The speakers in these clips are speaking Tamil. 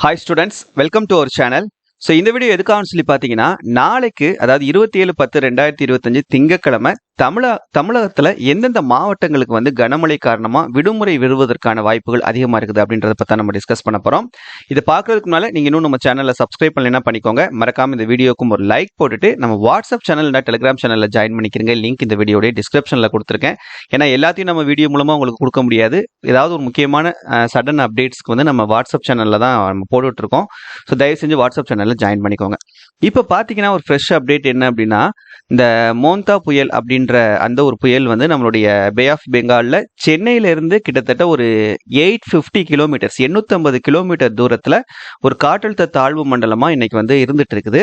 Hi students, welcome to our channel. So இந்த வீடியோ எதுக்காகன்னு சொல்லி பார்த்தீங்கன்னா, நாளைக்கு அதாவது 27/10/2025 திங்கட்கிழமை தமிழகத்தில் எந்தெந்த மாவட்டங்களுக்கு வந்து கனமழை காரணமாக விடுமுறை விடுவதற்கான வாய்ப்புகள் அதிகமாக இருக்குது அப்படின்றத பற்றி நம்ம டிஸ்கஸ் பண்ண போகிறோம். இதை பார்க்கறதுக்கு முன்னால் நீங்கள் இன்னும் நம்ம சேனலில் சப்ஸ்கிரைப் பண்ணலைன்னா பண்ணிக்கோங்க. மறக்காமல் இந்த வீடியோக்கும் ஒரு லைக் போட்டுட்டு நம்ம வாட்ஸ்அப் சேனல் டெலிகிராம் சேனலில் ஜாயின் பண்ணிக்கிறீங்க. லிங்க் இந்த வீடியோடைய டிஸ்கிரிப்ஷனில் கொடுத்துருக்கேன். ஏன்னா எல்லாத்தையும் நம்ம வீடியோ மூலமாக உங்களுக்கு கொடுக்க முடியாது. ஏதாவது ஒரு முக்கியமான சடன் அப்டேட்ஸ்க்கு வந்து நம்ம வாட்ஸ்அப் சேனலில் தான் நம்ம போட்டுட்ருக்கோம். ஸோ தயவு செஞ்சு வாட்ஸ்அப் சேனலில் ஜாயின் பண்ணிக்கோங்க. இப்போ பார்த்தீங்கன்னா ஒரு ஃப்ரெஷ் அப்டேட் என்ன அப்படின்னா, இந்த மோந்தா புயல் அப்படின்ற அந்த ஒரு புயல் வந்து நம்மளுடைய பே ஆஃப் பெங்காலில் சென்னையிலிருந்து கிட்டத்தட்ட ஒரு 850 கிலோமீட்டர்ஸ் 850 கிலோமீட்டர் தூரத்தில் ஒரு காற்றழுத்த தாழ்வு மண்டலமாக இன்னைக்கு வந்து இருந்துட்டு இருக்குது.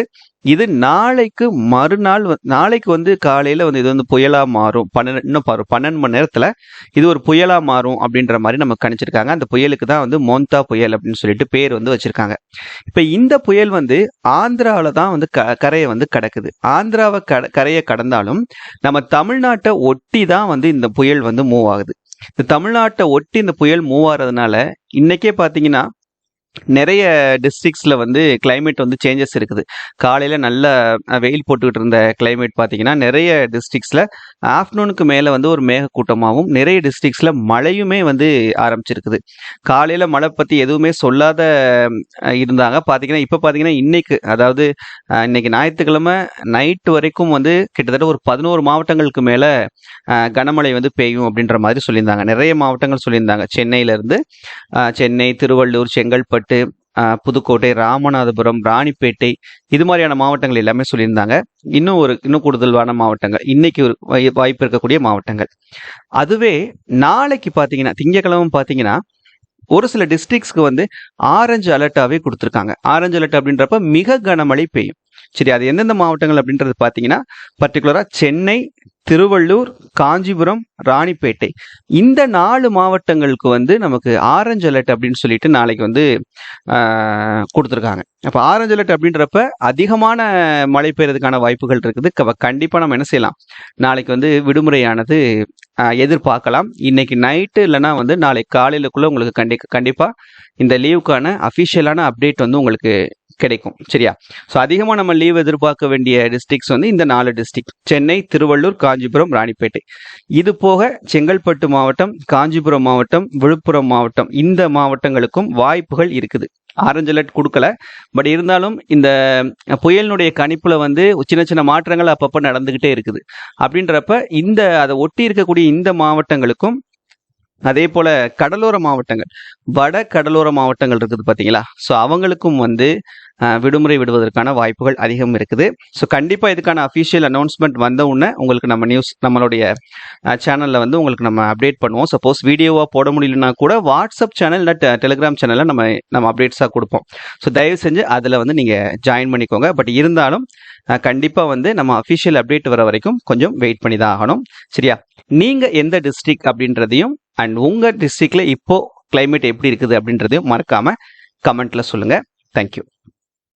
இது நாளைக்கு மறுநாள் நாளைக்கு வந்து காலையில் வந்து இது வந்து புயலாக மாறும். 12 மணி நேரத்தில் இது ஒரு புயலாக மாறும் அப்படின்ற மாதிரி நமக்கு கணிச்சிருக்காங்க. அந்த புயலுக்கு தான் வந்து மோந்தா புயல் அப்படின்னு சொல்லிட்டு பேர் வந்து வச்சிருக்காங்க. இப்போ இந்த புயல் வந்து ஆந்திராவில் தான் வந்து கரையை வந்து கடக்குது. ஆந்திராவை கரையை கடந்தாலும் நம்ம தமிழ்நாட்டை ஒட்டி தான் வந்து இந்த புயல் வந்து மூவ் ஆகுது. இந்த தமிழ்நாட்டை ஒட்டி இந்த புயல் மூவ் ஆகிறதுனால இன்னைக்கே பார்த்தீங்கன்னா நிறைய டிஸ்ட்ரிக்ட்ஸில் வந்து கிளைமேட் வந்து சேஞ்சஸ் இருக்குது. காலையில் நல்ல வெயில் போட்டுக்கிட்டு இருந்த கிளைமேட் பார்த்தீங்கன்னா நிறைய டிஸ்ட்ரிக்ஸில் ஆஃப்டர்நூனுக்கு மேலே வந்து ஒரு மேகக்கூட்டமாகவும் நிறைய டிஸ்ட்ரிக்ஸில் மழையுமே வந்து ஆரம்பிச்சிருக்குது. காலையில் மழை பற்றி எதுவுமே சொல்லாத இருந்தாங்க. பார்த்தீங்கன்னா இப்போ பார்த்தீங்கன்னா இன்னைக்கு அதாவது இன்னைக்கு ஞாயிற்றுக்கிழமை நைட்டு வரைக்கும் வந்து கிட்டத்தட்ட ஒரு 11 மாவட்டங்களுக்கு மேலே கனமழை வந்து பெய்யும் அப்படின்ற மாதிரி சொல்லியிருந்தாங்க. நிறைய மாவட்டங்கள் சொல்லியிருந்தாங்க. சென்னையிலேருந்து சென்னை, திருவள்ளூர், செங்கல்பட்டு, புதுக்கோட்டை, ராமநாதபுரம், ராணிப்பேட்டை இது மாதிரியான மாவட்டங்கள் எல்லாமே சொல்லியிருந்தாங்க. இன்னும் கூடுதலான மாவட்டங்கள் இன்னைக்கு ஒரு வாய்ப்பு இருக்கக்கூடிய மாவட்டங்கள். அதுவே நாளைக்கு பார்த்தீங்கன்னா திங்கட்கிழமை பார்த்தீங்கன்னா ஒரு சில டிஸ்ட்ரிக்ட்ஸ்க்கு வந்து ஆரஞ்சு அலர்ட்டாவே கொடுத்துருக்காங்க. ஆரஞ்சு அலர்ட் அப்படின்றப்ப மிக கனமழை பெய்யும். சரி, அது எந்தெந்த மாவட்டங்கள் அப்படின்றது பார்த்தீங்கன்னா பர்டிகுலரா சென்னை, திருவள்ளூர், காஞ்சிபுரம், ராணிப்பேட்டை இந்த 4 மாவட்டங்களுக்கு வந்து நமக்கு ஆரஞ்சு அலர்ட் அப்படின்னு சொல்லிட்டு நாளைக்கு வந்து கொடுத்துருக்காங்க. அப்போ ஆரஞ்சு அலர்ட் அப்படின்றப்ப அதிகமான மழை பெய்யறதுக்கான வாய்ப்புகள் இருக்குது. கண்டிப்பாக நம்ம என்ன செய்யலாம், நாளைக்கு வந்து விடுமுறையானது எதிர்பார்க்கலாம். இன்னைக்கு நைட்டு இல்லைன்னா வந்து நாளைக்கு காலையிலக்குள்ள உங்களுக்கு கண்டிப்பாக இந்த லீவுக்கான அஃபிஷியலான அப்டேட் வந்து உங்களுக்கு கிடைக்கும். சரியா? ஸோ அதிகமாக நம்ம லீவ் எதிர்பார்க்க வேண்டிய டிஸ்ட்ரிக்ட்ஸ் வந்து இந்த 4 டிஸ்ட்ரிக்ட்: சென்னை, திருவள்ளூர், காஞ்சிபுரம், ராணிப்பேட்டை. இது போக செங்கல்பட்டு மாவட்டம், காஞ்சிபுரம் மாவட்டம், விழுப்புரம் மாவட்டம் இந்த மாவட்டங்களுக்கும் வாய்ப்புகள் இருக்குது. ஆரஞ்சு அலர்ட் கொடுக்கல, பட் இருந்தாலும் இந்த புயலினுடைய கணிப்புல வந்து சின்ன சின்ன மாற்றங்கள் அப்பப்போ நடந்துகிட்டே இருக்குது. அப்படின்றப்ப அதை ஒட்டி இருக்கக்கூடிய இந்த மாவட்டங்களுக்கும் அதே போல கடலோர மாவட்டங்கள், வட கடலோர மாவட்டங்கள் இருக்குது பார்த்தீங்களா, ஸோ அவங்களுக்கும் வந்து விடுமுறை விடுவதற்கான வாய்ப்புகள் அதிகம் இருக்குது. ஸோ கண்டிப்பாக இதுக்கான அஃபிஷியல் அனௌன்ஸ்மெண்ட் வந்த உடனே உங்களுக்கு நம்ம நம்மளுடைய சேனலில் வந்து உங்களுக்கு நம்ம அப்டேட் பண்ணுவோம். சப்போஸ் வீடியோவாக போட முடியலன்னா கூட வாட்ஸ்அப் சேனல் டெலிகிராம் சேனலில் நம்ம அப்டேட்ஸாக கொடுப்போம். ஸோ தயவு செஞ்சு அதில் வந்து நீங்கள் ஜாயின் பண்ணிக்கோங்க. பட் இருந்தாலும் கண்டிப்பாக வந்து நம்ம அஃபிஷியல் அப்டேட் வர வரைக்கும் கொஞ்சம் வெயிட் பண்ணி தான் ஆகணும். சரியா? நீங்கள் எந்த டிஸ்ட்ரிக்ட் அப்படின்றதையும் அண்ட் உங்கள் டிஸ்ட்ரிக்டில் இப்போ கிளைமேட் எப்படி இருக்குது அப்படின்றதையும் மறக்காமல் கமெண்ட்டில் சொல்லுங்கள். தேங்க்யூ.